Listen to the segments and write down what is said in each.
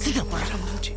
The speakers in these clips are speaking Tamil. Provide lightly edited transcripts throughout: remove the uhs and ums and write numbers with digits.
சீக்கிரம் போடா முடிஞ்சு.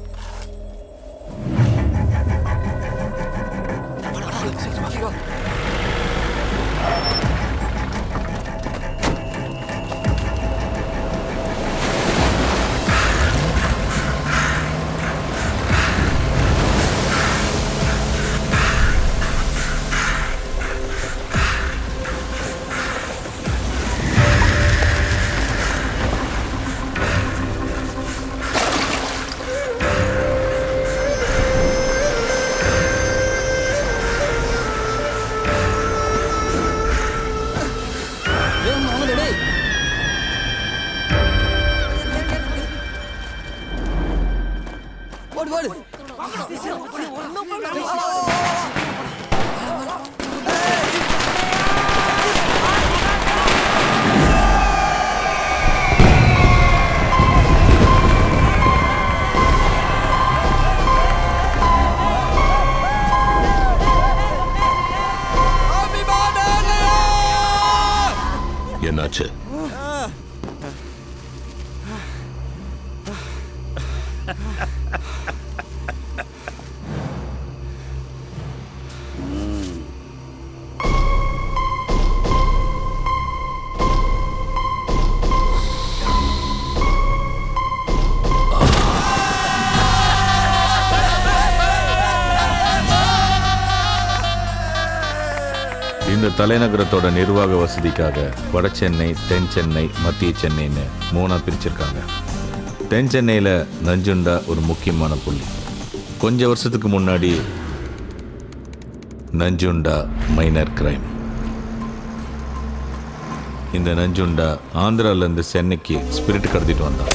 என்னாச்சு? இந்த தலைநகரத்தோட நிர்வாக வசதிக்காக வட சென்னை, தென் சென்னை, மத்திய சென்னைன்னு 3 பிரிச்சிருக்காங்க. தென் சென்னையில் நஞ்சுண்டா ஒரு முக்கியமான புள்ளி. கொஞ்ச வருஷத்துக்கு முன்னாடி நஞ்சுண்டா மைனர் கிரைம். இந்த நஞ்சுண்டா ஆந்திராவிலேருந்து சென்னைக்கு ஸ்பிரிட் கடத்திட்டு வந்தான்.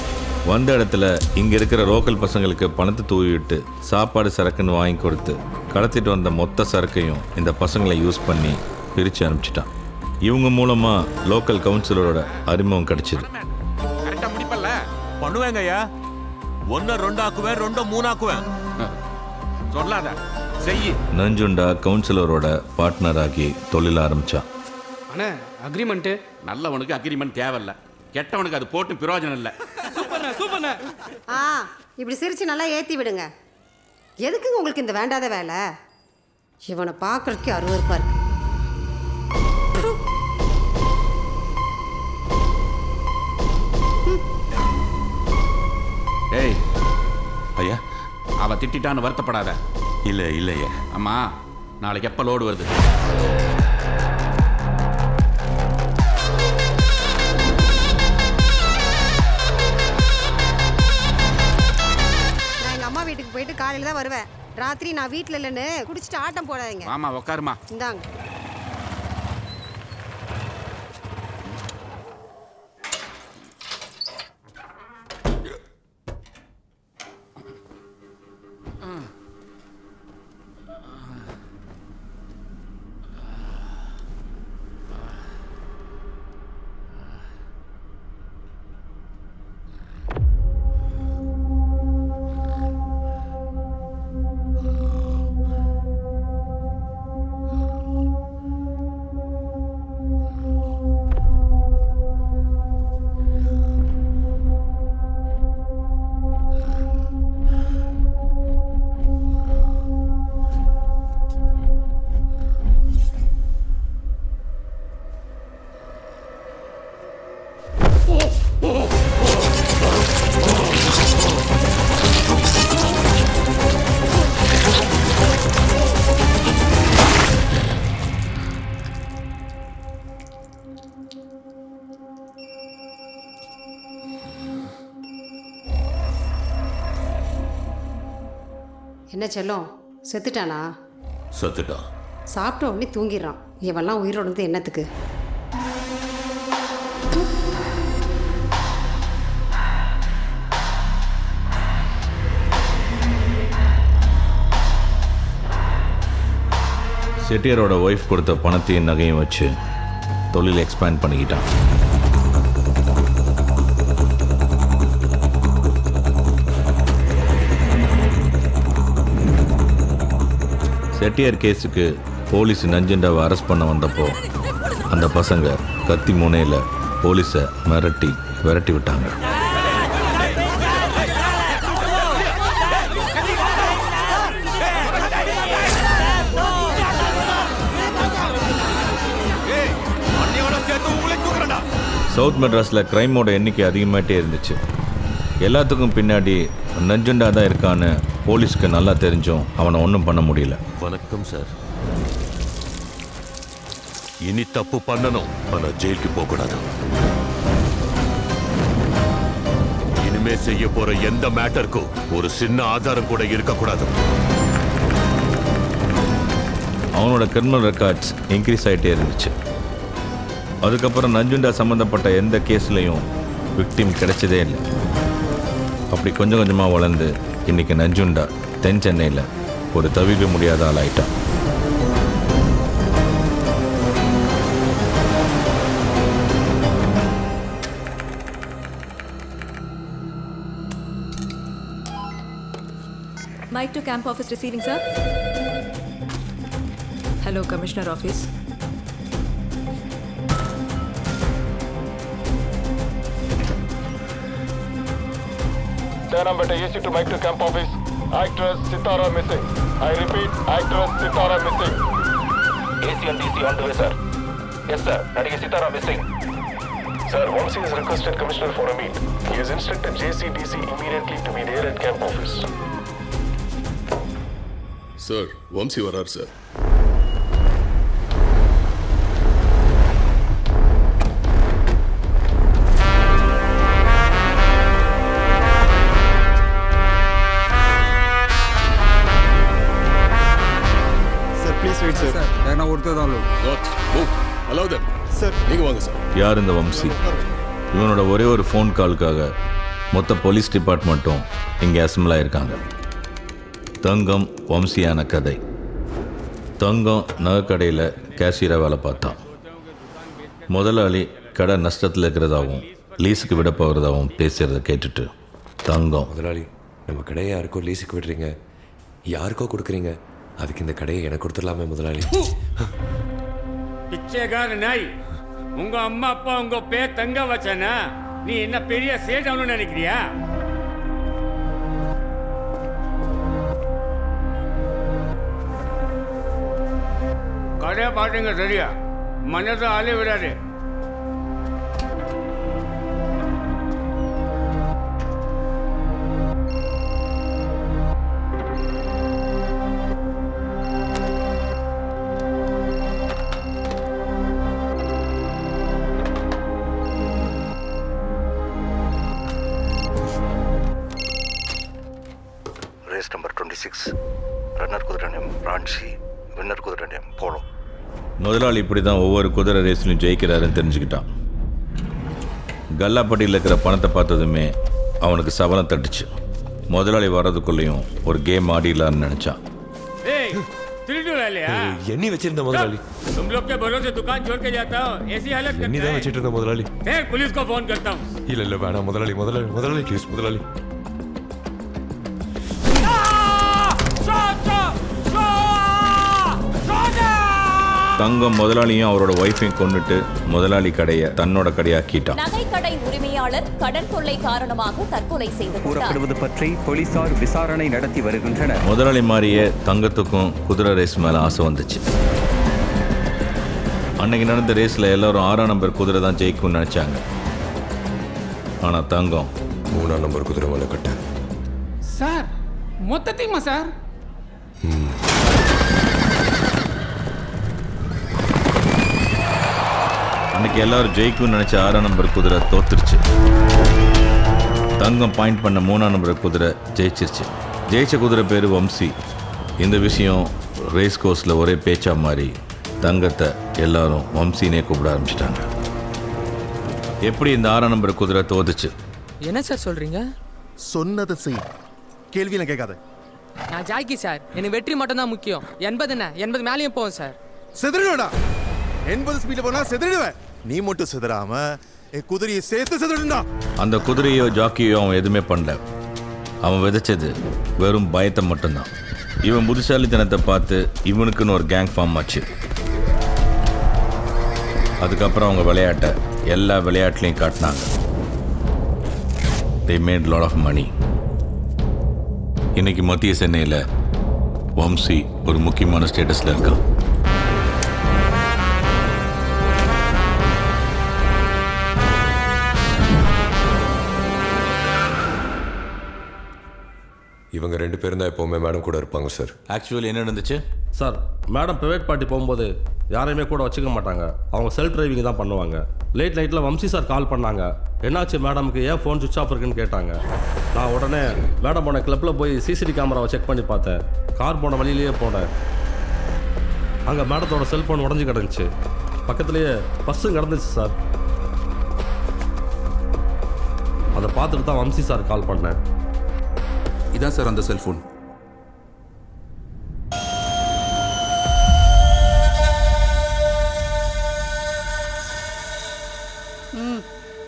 வந்த இடத்துல இங்கே இருக்கிற லோக்கல் பசங்களுக்கு பணத்தை தூவிட்டு சாப்பாடு சரக்குன்னு வாங்கி கொடுத்து கடத்திட்டு வந்த மொத்த சரக்கையும் இந்த பசங்களை யூஸ் பண்ணி பிரித்து அனுப்பிச்சிட்டான். இவங்க மூலமாக லோக்கல் கவுன்சிலரோட அறிமுகம் கிடைச்சிது. கரெக்டாக முடிப்பல்ல பண்ணுவேங்க ஐயா. 1 2 ஆக்குவேன், 2 3 ஆக்குவேன். சொல்லாத செய்யி. நஞ்சுண்டா கவுன்சிலரோட பார்ட்னர் ஆகி தொழில் ஆரம்பிச்சான். அண்ணா அக்ரிமெண்ட்டு. நல்லவனுக்கு அக்ரிமெண்ட் தேவையில்ல, கெட்டவனுக்கு அது போட்டு பிரயோஜனம் இல்லை. சூப்பர்ண்ணா சூப்பர்ண்ணா. இப்படி சிரிச்சு நல்லா ஏற்றி விடுங்க. எதுக்குங்க உங்களுக்கு இந்த வேண்டாத வேலை? இவனை பார்க்கறதுக்கு அருவருப்பா இருக்கு. ஏய் ஐயா, அவ திட்டான்னு வருத்தப்படாத. இல்லை இல்லையா. அம்மா நாளைக்கு எப்போ லோடு வருது? நான் எங்கள் அம்மா வீட்டுக்கு போயிட்டு காலையில் தான் வருவேன். ராத்திரி நான் வீட்டில் இல்லைன்னு குடிச்சிட்டு ஆட்டம் போடாதீங்க. ஆமா உட்காருமா. இந்தாங்க. என்ன செல்லம், செத்துட்டானா? செத்துட்டான். சாப்பிட்ட உடனே தூங்கிடுறான். இவெல்லாம் உயிரோடு வந்து என்னத்துக்கு? செட்டியாரோட ஒய்ஃப் கொடுத்த பணத்தையும் நகையும் வச்சு தொழில் எக்ஸ்பேண்ட் பண்ணிக்கிட்டான். செட்டியார் கேஸுக்கு போலீஸ் நஞ்சுண்டாவை அரெஸ்ட் பண்ண வந்தப்போ அந்த பசங்க கத்தி முனையில் போலீஸை விரட்டி விட்டாங்க. சவுத் மெட்ராஸில் க்ரைமோட எண்ணிக்கை அதிகமாகிட்டே இருந்துச்சு. எல்லாத்துக்கும் பின்னாடி நஞ்சுண்டா தான் இருக்கான்னு போலீஸ்க்கு நல்லா தெரிஞ்சும் அவனை ஒன்றும் பண்ண முடியல. வணக்கம் சார். இனி தப்பு பண்ணணும், ஆனா ஜெயிலுக்கு போகக்கூடாது. இனிமே செய்ய போற எந்த மேட்டருக்கும் ஒரு சின்ன ஆதாரம் கூட இருக்கக்கூடாது. அவனோட கிரிமினல் ரெக்கார்ட்ஸ் இன்க்ரீஸ் ஆகிட்டே இருந்துச்சு. அதுக்கப்புறம் நஞ்சுண்டா சம்மந்தப்பட்ட எந்த கேஸ்லையும் விக்டிம் கிடைச்சதே இல்லை. அப்படி கொஞ்சம் கொஞ்சமாக வளர்ந்து இன்னைக்கு நஞ்சுண்டா தென் சென்னையில் ஒரு தவிர்க்க முடியாத ஆள் ஆயிட்டான். Mike to camp office receiving, sir. Hello, Commissioner office. Shanambeta AC to Mike to camp office. Actress Sitara missing. I repeat, actress Sitara missing. AC and DC on the way, sir. Yes, sir. Nadiga Sitara missing. Sir, Vamsi has requested Commissioner for a meet. He has instructed JCDC immediately to be there at camp office. Sir Vamsi வரார் sir. Sir, please wait, sir. Not move. Allow them. Sir. நீங்க வாங்க சார். யார் இந்த வம்சி? இவனோட ஒரே ஒரு ஃபோன் காலுக்காக மொத்த போலீஸ் டிபார்ட்மெண்ட்டும் இங்கே அசம்பிள் ஆயிருக்காங்க. தங்கம் வம்சியான கதை. தங்கம் நகைக்கடையில் கேஷியராக வேலை பார்த்தான். முதலாளி கடை நஷ்டத்தில் இருக்கிறதாகவும் லீஸுக்கு விட போகிறதாகவும் பேசுகிறத கேட்டுட்டு தங்கம், முதலாளி நம்ம கடையை யாருக்கோ லீஸுக்கு விடுறீங்க, யாருக்கோ கொடுக்குறீங்க, அதுக்கு இந்த கடையை எனக்கு கொடுத்துடலாமே முதலாளி. பிச்சைக்கார நாய், உங்க அம்மா அப்பா உங்க பேர் தங்க வச்சானா? நீ என்ன பெரிய சேட்டான்னு நினைக்கிறியா? கடையை பாட்டுங்க சரியா, மனதை ஆளே விடாது. ரேஸ் நம்பர் 26, ரன்னர் குதிரை நேம் ரான்சி, வின்னர் குதிரை நேம் போலோ. முதலாளி இப்படி தான் ஒவ்வொரு குதிரை ரேஸ்லையும் ஜெயிக்கிறாருன்னு தெரிஞ்சுக்கிட்டான். கல்லாப்பட்டியில் இருக்கிற பணத்தை பார்த்ததுமே அவனுக்கு சபலம் தட்டுச்சு. முதலாளி வர்றதுக்குள்ளேயும் ஒரு கேம் ஆடிடலான்னு நினச்சான். ஏய், திருட்டு வேலையா? எண்ணி வச்சிருந்த முதலாளி. तुम लोग के भरोसे दुकान छोड़ के जाता हूँ, ऐसी हालत எண்ணி தான் வச்சிட்டு இருந்த முதலாளி. फिर पुलिस को फोन करता हूँ. இல்ல இல்ல வேணாம் முதலாளி, முதலாளி முதலாளி ப்ளீஸ் முதலாளி. தங்கம் முதலாளியும் அவரோட ஒய்ஃபையும் கொண்டுட்டு முதலாளி கடையை தன்னோட கடையாக்கிட்டான். நகை கடை உரிமையாளர் கடன் தொல்லை காரணமாக தற்கொலை செய்து கூறப்படுவது பற்றி போலீசார் விசாரணை நடத்தி வருகின்றனர். முதலாளி மாதிரியே தங்கத்துக்கும் குதிரை ரேஸ் மேலே ஆசை வந்துச்சு. அன்னைக்கு நடந்த ரேஸில் எல்லாரும் 6ஆம் நம்பர் குதிரை தான் ஜெயிக்கும்னு நினச்சாங்க. ஆனால் தங்கம் 3ஆம் நம்பர் குதிரை மேலே கட்ட. சார் மொத்தத்தையுமா சார்? அன்னைக்கு எல்லாரும் ஜெயிக்கும்னு நினச்ச 6ஆம் நம்பர் குதிரை தோத்துருச்சு. தங்கம் பாயிண்ட் பண்ண 3ஆம் நம்பர் குதிரை ஜெயிச்சிருச்சு. ஜெயிச்ச குதிரை பேர் வம்சி. இந்த விஷயம் ரேஸ் கோர்ஸில் ஒரே பேச்சா மாறி தங்கத்தை எல்லாரும் வம்சினே கூப்பிட ஆரம்பிச்சிட்டாங்க. எப்படி இந்த 6ஆம் நம்பர் குதிரை தோத்துச்சு? என்ன சார் சொல்றீங்க? சொன்னதை செய், கேள்வியெல்லாம் கேட்காத. நான் ஜாக்கி சார், எனக்கு வெற்றி மட்டும் தான் முக்கியம். 80 என்ன 80 மேலேயும் போவோம் சார். செதறிடுடா, 80 ஸ்பீட்ல போனா செதறிடுவேன். நீ மட்டும் செதறாம குதிரையை சேர்த்து செதறிடுடா. அந்த குதிரையோ ஜாக்கியோ அவன் எதுவுமே பண்ணல. அவன் விதைச்சது வெறும் பயத்தை மட்டும்தான். இவன் புத்திசாலித்தனத்தை பார்த்து இவனுக்குன்னு ஒரு கேங் ஃபார்ம் ஆச்சு. அதுக்கப்புறம் அவங்க விளையாட்டை எல்லா விளையாட்டுலையும் காட்டினாங்க. they made lot of money. இன்னைக்கு மத்திய சென்னையில் வம்சி ஒரு முக்கியமான ஸ்டேட்டஸில் இருக்கான். இவங்க 2 பேரும் தான் எப்போவுமே மேடம் கூட இருப்பாங்க சார். ஆக்சுவலி என்ன நடந்துச்சு சார்? மேடம் ப்ரைவேட் பார்ட்டி போகும்போது யாரையுமே கூட வச்சுக்க மாட்டாங்க. அவங்க செல்ஃப் டிரைவிங் தான் பண்ணுவாங்க. லேட் நைட்டில் வம்சி சார் கால் பண்ணாங்க. என்னாச்சு மேடமுக்கு, ஏன் ஃபோன் சுவிச் ஆஃப் இருக்குன்னு கேட்டாங்க. நான் உடனே மேடம் போன கிளப்பில் போய் சிசிடிவி கேமராவை செக் பண்ணி பார்த்தேன். கார் போன வழியிலேயே போனேன். அங்கே மேடத்தோட செல்ஃபோன் உடஞ்சி கிடந்துச்சு. பக்கத்துலேயே பஸ்ஸும் கிடந்துச்சு சார். அதை பார்த்துட்டு தான் வம்சி சார் கால் பண்ணேன். இதான் சார் அந்த செல்ஃபோன்.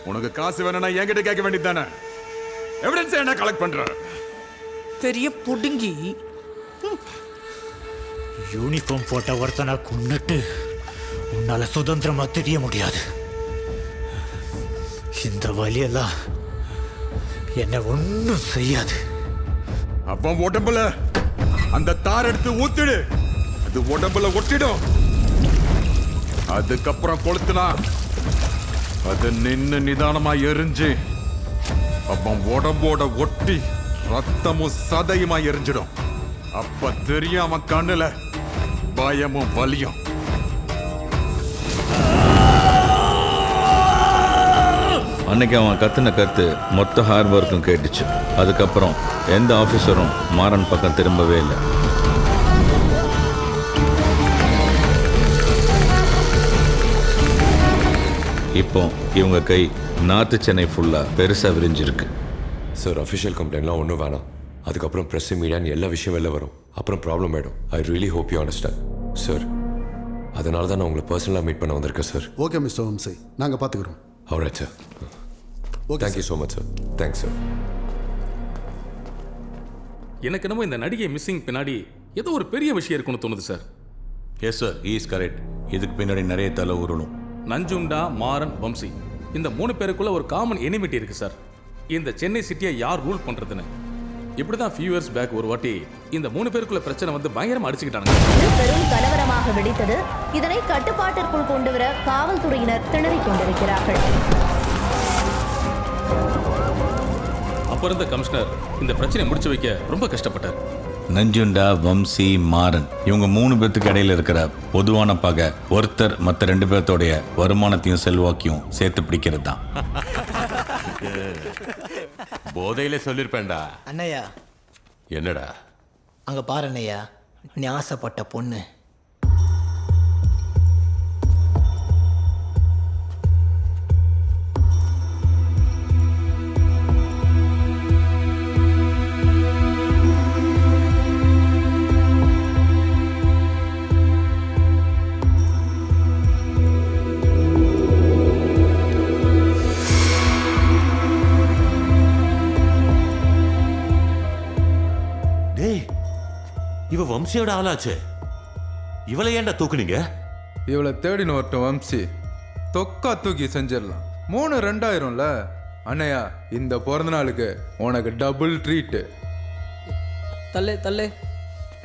உனக்கு காசு வேணும்னா என்கிட்ட கேட்க வேண்டியது தானே? எவிடன்ஸ் என்ன கலெக்ட் பண்ற? பெரிய புடுங்கி யூனிஃபார்ம் போட்ட ஒருத்தனை கொன்னுட்டு உன்னால சுதந்திரமா தெரிய முடியாது. இந்த வழியெல்லாம் என்ன ஒன்றும் செய்யாது. அவன் உடம்புல அந்த தார் எடுத்து ஊத்திடு. அது உடம்புல ஒட்டிடும். அதுக்கப்புறம் கொளுத்துனா அது நின்னு நிதானமா எரிஞ்சு அவன் உடம்போட ஒட்டி ரத்தமும் சதையுமா எரிஞ்சிடும். அப்ப தெரியும் அவன் கண்ணுல பயமும் வலியும். அன்னைக்கு அவன் கத்துன கருத்து மொத்த ஹார்பருக்கும் கேட்டுச்சு. அதுக்கப்புறம் எந்த ஆஃபீஸரும் மாறன் பக்கம் திரும்பவே இல்லை. இப்போ இவங்க கை நார்த்து சென்னை ஃபுல்லாக பெருசாக விரிஞ்சிருக்கு. சார் அஃபிஷியல் கம்ப்ளைண்ட்லாம் ஒன்றும் வேணாம். அதுக்கப்புறம் ப்ரெஸ் மீடியான்னு எல்லா விஷயம் வெளில வரும். அப்புறம் ப்ராப்ளம் ஆகிடும். I really hope you understand sir. அதனால தான் நான் உங்களை பர்சனலாக மீட் பண்ண வந்திருக்கேன் சார். ஓகே மிஸ்டர் வம்சி, நாங்கள் பார்த்துக்குறோம். Alright sir. Thank you so much sir. Thanks sir. எனக்கு என்னமோ இந்த நடிகை மிஸ்ஸிங் பின்னாடி ஏதோ ஒரு பெரிய விஷயம் இருக்குன்னு தோணுது sir. Yes sir, is correct. இதுக்கு பின்னாடி நிறைய தலை உருளும். நஞ்சுண்டா, மாறன், வம்சி இந்த 3 பேருக்குள்ள ஒரு காமன் எனிமிட்டி இருக்கு சார். இந்த சென்னை சிட்டியை யார் ரூல் பண்றதுன்னு. இப்படிதான் ஃபியூ இயர்ஸ் பேக் ஒரு வாட்டி இந்த 3 பேருக்குள்ள பிரச்சனை வந்து பயங்கரமா அடிச்சுக்கிட்டாங்க. பெரும் கலவரமாக வெடித்தது. இதனை கட்டுப்பாட்டிற்குள் கொண்டுவர காவல்துறையினர் திணறிக் கொண்டிருக்கிறார்கள். அப்ப இருந்த கமிஷனர் இந்த பிரச்சனையை முடிச்சு வைக்க ரொம்ப கஷ்டப்பட்டார். நஞ்சுண்டா, வம்சி, மாறன் இவங்க 3 பேர்த்துக்கு இடையில இருக்கிற பொதுவான பகை ஒருத்தர் மற்ற 2 பேர்த்தோடைய வருமானத்தையும் செல்வாக்கையும் சேர்த்து பிடிக்கிறது தான். போதையில சொல்லிருப்பேன்டா. அண்ணையா, என்னடா அங்க பாரு அண்ணையா, நீ ஆசைப்பட்ட பொண்ணு. இவ வம்சியோட ஆளாச்சு. இவளை ஏன்டா தூக்குனீங்க? இவளை தேடின வரட்டும் வம்சி, தொக்கா தூக்கி செஞ்சிடலாம். 3 2000ல அண்ணையா, இந்த பிறந்த நாளுக்கு உனக்கு டபுள் ட்ரீட்டு. தள்ளு தள்ளு.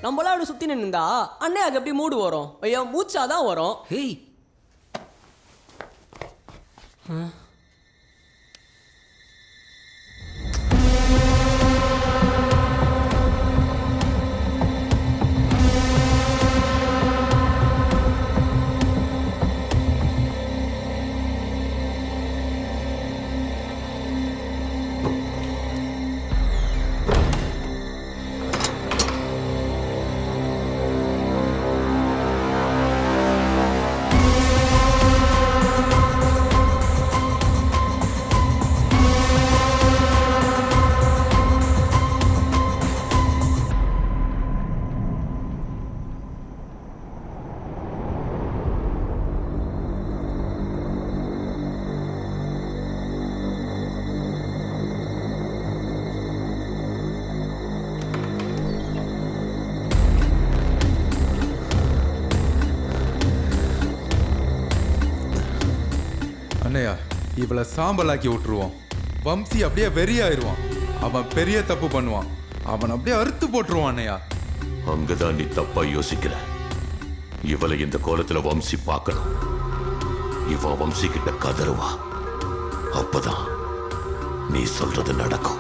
நம்மளாம் அப்படி சுத்தி நின்னுந்தா அண்ணையாக்கு எப்படி மூடு வரும்? ஐயா மூச்சாதான் வரும். ஹேய் அண்ணையா, இவளை சாம்பலாக்கி விட்டுருவோம். வம்சி அப்படியே வெறியாயிருவான். அவன் பெரிய தப்பு பண்ணுவான். அவன் அப்படியே அறுத்து போட்டுருவான். அண்ணையா, அங்கதான் நீ தப்பா யோசிக்கிற. இவளை இந்த கோலத்துல வம்சி பார்க்கணும். இவ வம்சி கிட்ட கதறுவா. அப்பதான் நீ சொல்றது நடக்கும்.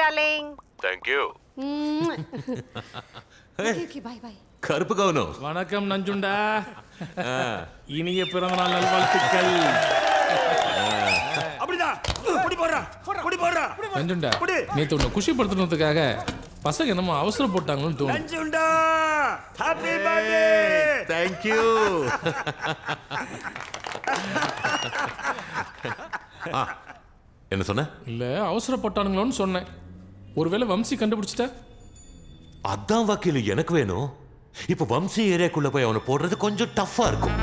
Darling. Thank you. Okay bye bye. கருப்பு கவுனம். வணக்கம் நஞ்சுண்டா. இனிய பிறந்தநாள் நல்வாழ்த்துக்கள். அப்படிதான் குடி போடுறா நஞ்சுண்டா, நேத்து உன்னை குஷிப்படுத்தணுன்றதுக்காக பசங்க என்னமோ அவசரப்பட்டாங்கன்னு தோணும். Nanjunda happy birthday. தேங்க்யூ. என்ன சொன்ன? இல்ல அவசரப்பட்டானுங்களோன்னு சொன்னேன். ஒருவேளை வம்சி கண்டுபிடிச்சிட்ட? அதான் வக்கீல் எனக்கு வேணும். இப்ப வம்சி ஏரியாக்குள்ள போய் அவனை போடுறது கொஞ்சம் டஃப்பா இருக்கும்.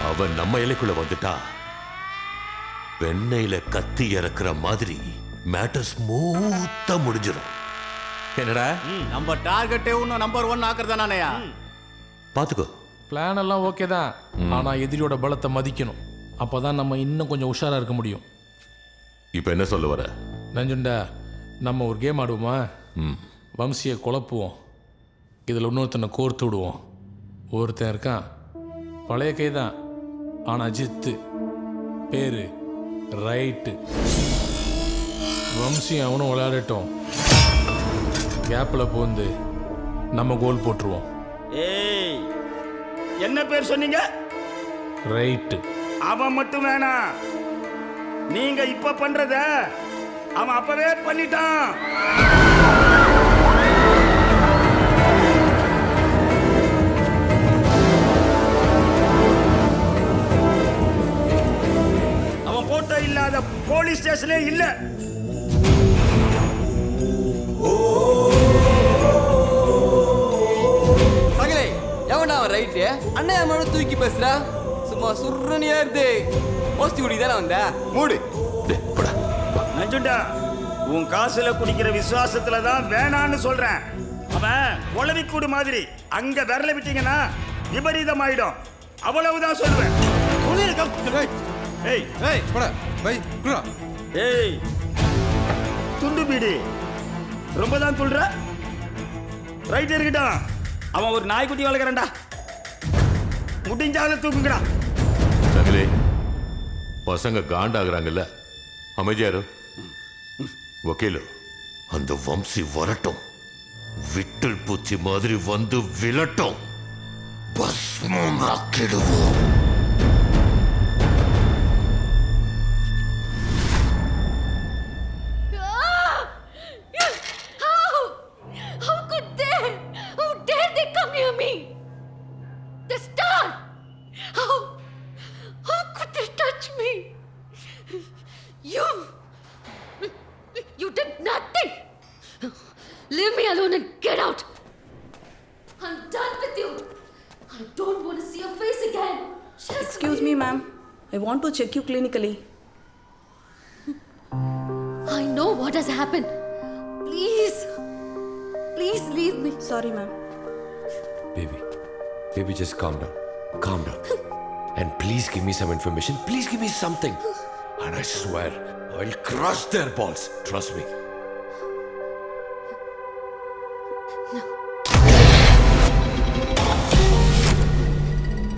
அவன் நம்ம எல்லைக்குள்ள வந்துட்டா வெண்ணையில கத்தி இறக்குற மாதிரி மேட்டர் ஸ்மூத்தா முடிஞ்சிடும். என்னடா நம்ம டார்கெட்டே இன்னும் நம்பர் 1 ஆக்குறதா நானேயா? பாத்துக்கோ. பிளான் எல்லாம் ஓகே தான், ஆனா எதிரியோட பலத்தை மதிக்கணும். அப்பதான் நம்ம இன்னும் கொஞ்சம் உஷாரா இருக்க முடியும். இப்ப என்ன சொல்ல வர? நஞ்சுண்டா, நம்ம ஒரு கேம் ஆடுவோமா? வம்சியை குழப்புவோம், இதில் இன்னொருத்தனை கோர்த்து விடுவோம். ஒருத்தன் இருக்கான், பழைய கை தான், ஆனால் ஜித்து, பேரு ரைட்டு. வம்சி அவனும் விளையாடட்டும், கேப்பில் போந்து நம்ம கோல் போட்டுருவோம். ஏய், என்ன பேர் சொன்னீங்க? ரைட்டு. அவன் மட்டும் வேணாம், நீங்க இப்ப பண்றத அவன் அப்பவே பண்ணிட்டான். அவன் போட்டோ இல்லாத போலீஸ் ஸ்டேஷனே இல்ல. மகளே, எவன்டா அவன் ரைட்டு? அண்ணன் அம்மாவோட தூக்கி பேசுறா. சும்மா சுருணியா இருந்து போஸ்டி குடி தானே வந்த மூடு. நஞ்சுண்டா, உன் காசுல குடிக்கிற விசுவாசத்துல தான் வேணான்னு சொல்றேன். அவன் குளவிக்கூடு மாதிரி, அங்க விரல விட்டீங்கன்னா விபரீதம் ஆயிடும். அவ்வளவுதான் சொல்லுவேன். ஏய் ஏய் போடா பை குறா. ஏய் துண்டு பீடி ரொம்ப தான் துள்ற. ரைட் இருக்கட்டும், அவன் ஒரு நாய்க்குட்டி வளர்க்குறான்டா, முடிஞ்சாத தூக்குங்கடா. தங்கலே, பசங்க காண்டாகிறாங்கல்ல, அமைதியாரு. வக்கீலு, அந்த வம்சி வரட்டும், விட்டல் பூச்சி மாதிரி வந்து விழட்டும், பஸ்மமாக்கிடுவோம். You did nothing. Leave me alone and get out. I'm done with you. I don't want to see your face again. Excuse me, ma'am. I want to check you clinically. I know what has happened. Please leave me. Sorry, ma'am. Baby, just calm down. Calm down. And please give me some information. Please give me something. And I swear, I'll crush their balls. Trust me.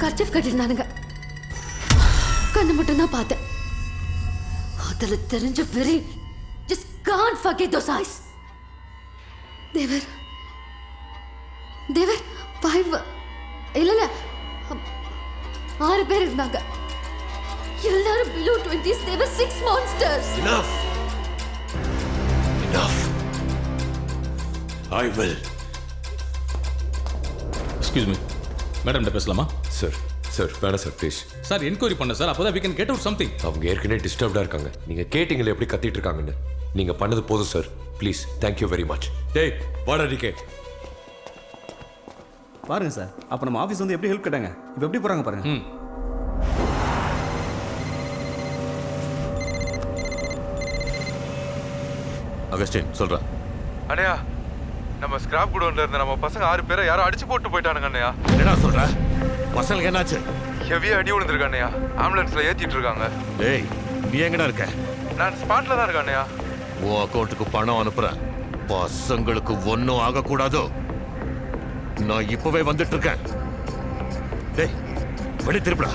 Kerchief கட்டிருந்தானுங்க, கண்ணு மட்டும் தான் பார்த்தேன். அதுல தெரிஞ்ச வெறி, just can't forget those eyes. தேவர் 5 இல்ல 6 பேர் இருந்தாங்க. எல்லாரும் below 20s. They were 6 monsters. Enough. I will. Excuse me, madam பேசலாமா? சார் வேணாம் சார், ப்ளீஸ். சார் என்கொயரி பண்ண சார், அப்போதான் we can get out something. அவங்க ஏற்கனவே டிஸ்டர்ப்டாக இருக்காங்க. நீங்கள் கேட்டிங்களே எப்படி கத்திட்டு இருக்காங்கன்னு. நீங்கள் பண்ணது போதும் sir, please. Thank you very much. டேய் வாடா டிகே. பாருங்க சார், அப்போ நம்ம ஆஃபீஸ் வந்து எப்படி ஹெல்ப் கேட்டாங்க, இப்போ எப்படி போகிறாங்க பாருங்க. அகஸ்டின் சொல்றா. அண்ணையா, நம்ம ஸ்கிராப் குடோன்ல இருந்த நம்ம பசங்க 6 பேரை யாரோ அடிச்சு போட்டு போயிட்டானுங்க அண்ணையா. என்னடா சொல்ற? பசங்களுக்கு என்னாச்சு? ஹெவியா அடி விழுந்திருக்கு அண்ணையா. ஆம்புலன்ஸ்ல ஏத்திட்டு இருக்காங்க. டேய், நீ எங்கடா இருக்க? நான் ஸ்பாட்ல தான் இருக்கேன் அண்ணையா. உன் அக்கௌண்ட்டுக்கு பணம் அனுப்புறேன். பசங்களுக்கு ஒன்றும் ஆகக்கூடாதோ. நான் இப்பவே வந்துட்டு இருக்கேன். டேய், வெளி திருப்படா.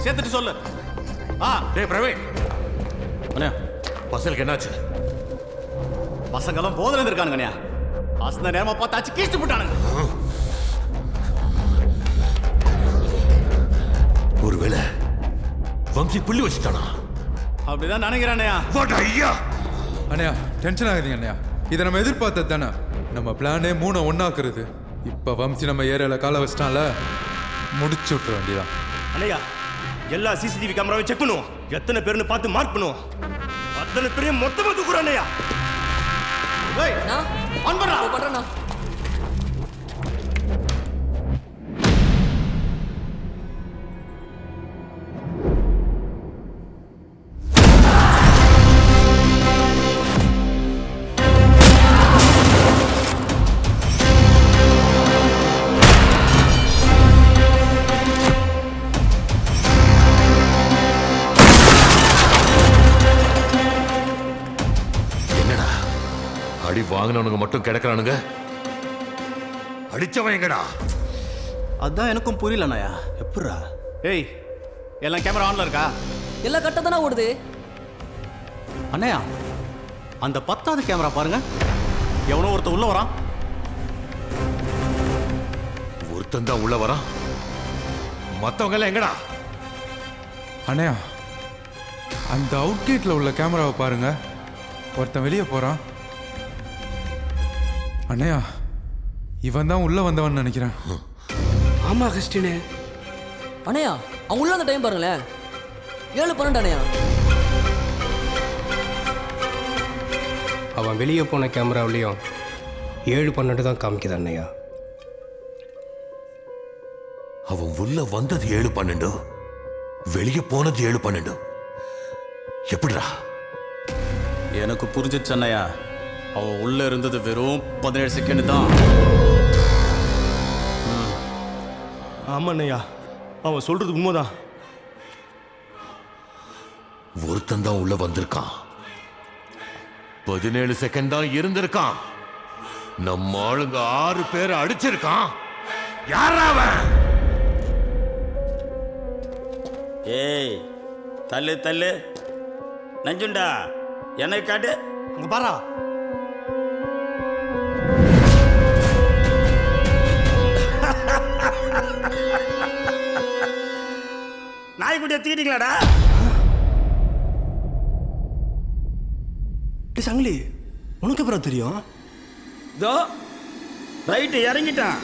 சேர்த்துட்டு சொல்லு. டேய் பிரவீன், அண்ணா பசங்களுக்கு என்னாச்சு? பசங்கெல்லாம் போதில் இருக்கானுங்க அண்ணா. அந்த நேரமா பார்த்தாச்சு கீழ்த்து போட்டானுங்க. ஒருவேளை வம்சி புள்ளி வச்சுட்டானா? அப்படிதான் நினைக்கிறேன் ஐயா. அண்ணையா டென்ஷன் ஆகுதுங்க அண்ணையா. இதை நம்ம எதிர்பார்த்தது தானே. நம்ம பிளானே 3 ஒன்னாக்குறது. இப்போ வம்சி நம்ம ஏரியாவில் காலை வச்சிட்டான்ல, முடிச்சு விட்டுற வேண்டியதான். அண்ணையா எல்லா சிசிடிவி கேமராவை செக் பண்ணுவோம். எத்தனை பேர்னு பார்த்து மார்க் பண்ணுவோம். அத்தனை பேரையும் மொத்தமா தூக்குறோம் அண்ணையா. ஆன் பண்றா. அடி வாங்கினவனுங்க மட்டும் கிடக்குறானுங்க, அடிச்சவன் எங்கடா? அதான் எனக்கும் புரியல அண்ணா. எப்படா? ஏய் எல்லாம் கேமரா ஆன்ல இருக்கா? எல்லாம் கட்ட தானே ஓடுது. அண்ணையா அந்த 10வது கேமரா பாருங்க. எவனோ ஒருத்தன் உள்ள வரான். ஒருத்தன் தான் உள்ள வரான். மத்தவங்க எல்லாம் எங்கடா? அண்ணையா அந்த அவுட்கேட்ல உள்ள கேமராவை பாருங்க. ஒருத்தன் வெளியே போறான். அண்ணையா இவன் தான் உள்ள வந்தவன் நினைக்கிறேன். ஆமா கிறிஸ்டினே. அண்ணையா அவன் உள்ள அந்த டைம் பாருங்களேன். 7:12 அண்ணையா. அவன் வெளியே போன கேமராவிலையும் 7:12 தான் காமிக்குது அண்ணையா. அவன் உள்ள வந்தது 7:12, வெளியே போனது 7:12. எப்படிடா? எனக்கு புரிஞ்சிச்சு அண்ணையா. அவன் உள்ள இருந்தது வெறும் 17 செகண்ட் தான். ஆமா அண்ணையா, அவன் சொல்றது உண்மைதான். ஒருத்தன் தான் உள்ள வந்திருக்கான். 17 செகண்ட் தான் இருந்திருக்கான். நம்ம ஆளுங்க 6 பேரை அடிச்சிருக்கான். யாரா அவன்? ஏய் தள்ளு தள்ளு நஞ்சுண்டா, எனக்கு காட்டு. அங்க பாரா. நாய்க்குட்டியை தூக்கிட்டீங்களாடா? சங்கிலி உனக்கு அப்புறம் தெரியும். இதோ ரைட்டு இறங்கிட்டான்.